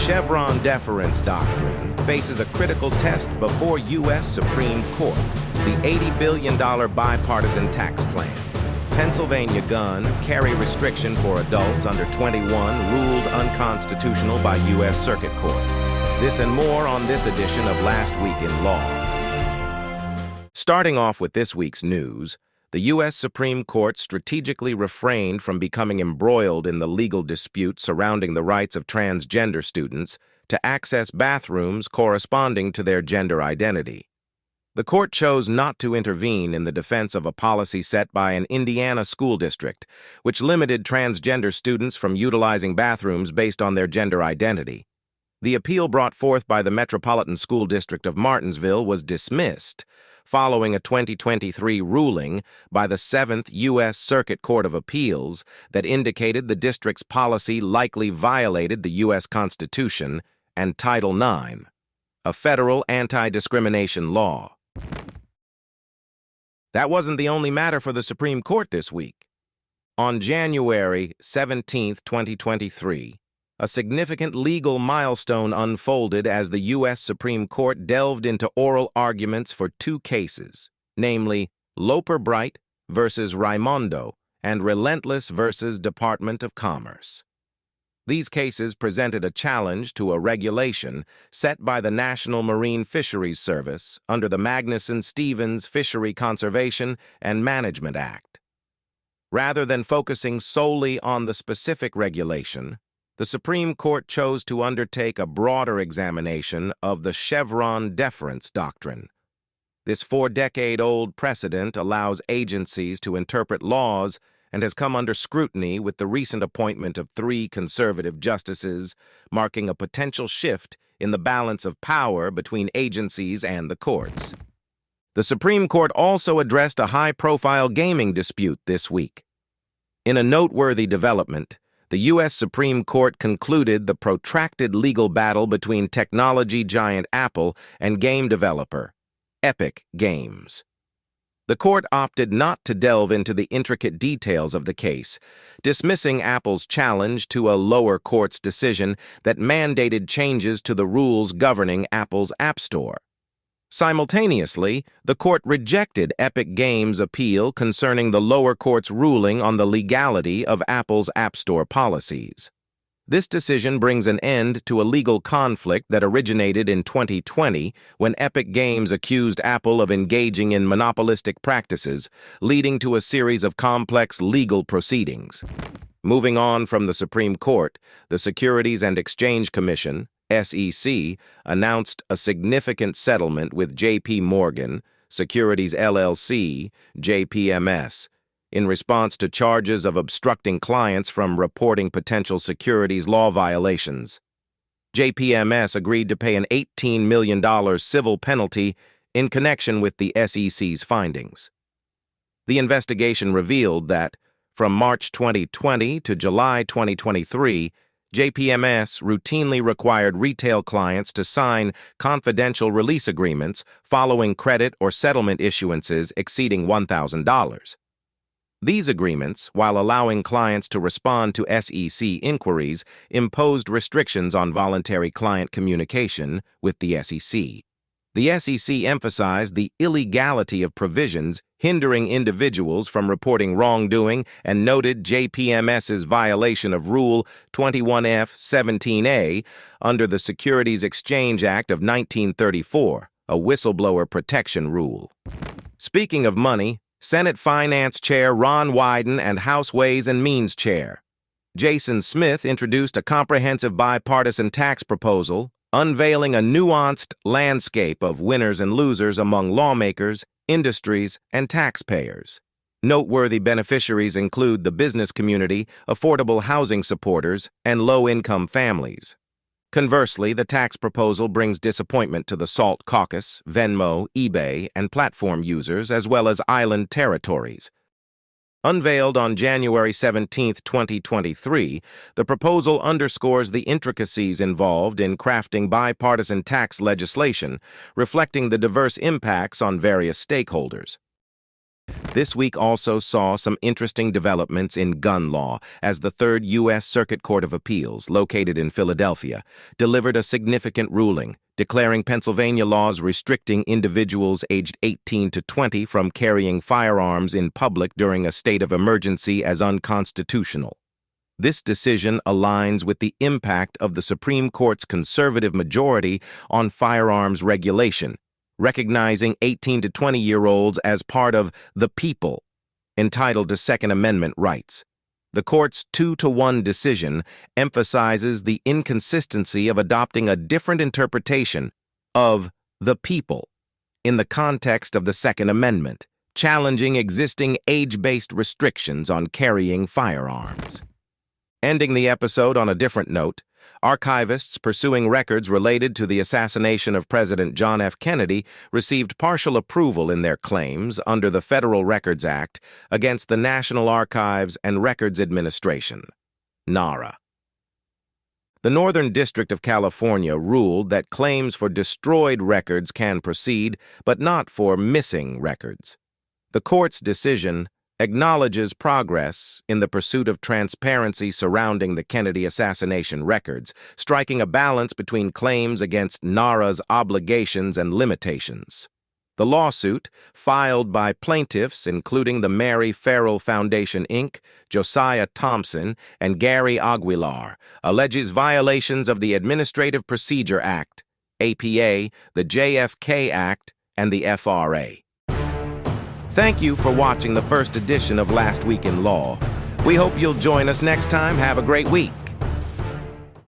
Chevron deference doctrine faces a critical test before U.S. Supreme Court, the $80 billion bipartisan tax plan. Pennsylvania gun carry restriction for adults under 21 ruled unconstitutional by U.S. Circuit Court. This and more on this edition of Last Week in Law. Starting off with this week's news, the U.S. Supreme Court strategically refrained from becoming embroiled in the legal dispute surrounding the rights of transgender students to access bathrooms corresponding to their gender identity. The court chose not to intervene in the defense of a policy set by an Indiana school district, which limited transgender students from utilizing bathrooms based on their gender identity. The appeal brought forth by the Metropolitan School District of Martinsville was dismissed, following a 2023 ruling by the 7th U.S. Circuit Court of Appeals that indicated the district's policy likely violated the U.S. Constitution and Title IX, a federal anti-discrimination law. That wasn't the only matter for the Supreme Court this week. On January 17, 2023, a significant legal milestone unfolded as the U.S. Supreme Court delved into oral arguments for two cases, namely Loper-Bright versus Raimondo and Relentless versus Department of Commerce. These cases presented a challenge to a regulation set by the National Marine Fisheries Service under the Magnuson-Stevens Fishery Conservation and Management Act. Rather than focusing solely on the specific regulation, the Supreme Court chose to undertake a broader examination of the Chevron deference doctrine. This 4-decade-old precedent allows agencies to interpret laws and has come under scrutiny with the recent appointment of 3 conservative justices, marking a potential shift in the balance of power between agencies and the courts. The Supreme Court also addressed a high-profile gaming dispute this week. In a noteworthy development, the U.S. Supreme Court concluded the protracted legal battle between technology giant Apple and game developer Epic Games. The court opted not to delve into the intricate details of the case, dismissing Apple's challenge to a lower court's decision that mandated changes to the rules governing Apple's App Store. Simultaneously, the court rejected Epic Games' appeal concerning the lower court's ruling on the legality of Apple's App Store policies. This decision brings an end to a legal conflict that originated in 2020 when Epic Games accused Apple of engaging in monopolistic practices, leading to a series of complex legal proceedings. Moving on from the Supreme Court, the Securities and Exchange Commission, SEC, announced a significant settlement with J.P. Morgan, Securities LLC, JPMS, in response to charges of obstructing clients from reporting potential securities law violations. JPMS agreed to pay an $18 million civil penalty in connection with the SEC's findings. The investigation revealed that, from March 2020 to July 2023, JPMS routinely required retail clients to sign confidential release agreements following credit or settlement issuances exceeding $1,000. These agreements, while allowing clients to respond to SEC inquiries, imposed restrictions on voluntary client communication with the SEC. The SEC emphasized the illegality of provisions hindering individuals from reporting wrongdoing and noted JPMS's violation of Rule 21F-17A under the Securities Exchange Act of 1934, a whistleblower protection rule. Speaking of money, Senate Finance Chair Ron Wyden and House Ways and Means Chair Jason Smith introduced a comprehensive bipartisan tax proposal, unveiling a nuanced landscape of winners and losers among lawmakers, industries, and taxpayers. Noteworthy beneficiaries include the business community, affordable housing supporters, and low-income families. Conversely, the tax proposal brings disappointment to the SALT caucus, Venmo, eBay, and platform users, as well as island territories. Unveiled on January 17, 2023, the proposal underscores the intricacies involved in crafting bipartisan tax legislation, reflecting the diverse impacts on various stakeholders. This week also saw some interesting developments in gun law as the Third U.S. Circuit Court of Appeals, located in Philadelphia, delivered a significant ruling, declaring Pennsylvania laws restricting individuals aged 18 to 20 from carrying firearms in public during a state of emergency as unconstitutional. This decision aligns with the impact of the Supreme Court's conservative majority on firearms regulation, recognizing 18 to 20-year-olds as part of the people, entitled to Second Amendment rights. The court's 2-to-1 decision emphasizes the inconsistency of adopting a different interpretation of the people in the context of the Second Amendment, challenging existing age-based restrictions on carrying firearms. Ending the episode on a different note, archivists pursuing records related to the assassination of President John F. Kennedy received partial approval in their claims under the Federal Records Act against the National Archives and Records Administration, NARA. The Northern District of California ruled that claims for destroyed records can proceed, but not for missing records. The court's decision acknowledges progress in the pursuit of transparency surrounding the Kennedy assassination records, striking a balance between claims against NARA's obligations and limitations. The lawsuit, filed by plaintiffs including the Mary Farrell Foundation, Inc., Josiah Thompson, and Gary Aguilar, alleges violations of the Administrative Procedure Act, APA, the JFK Act, and the FRA. Thank you for watching the first edition of Last Week in Law. We hope you'll join us next time. Have a great week.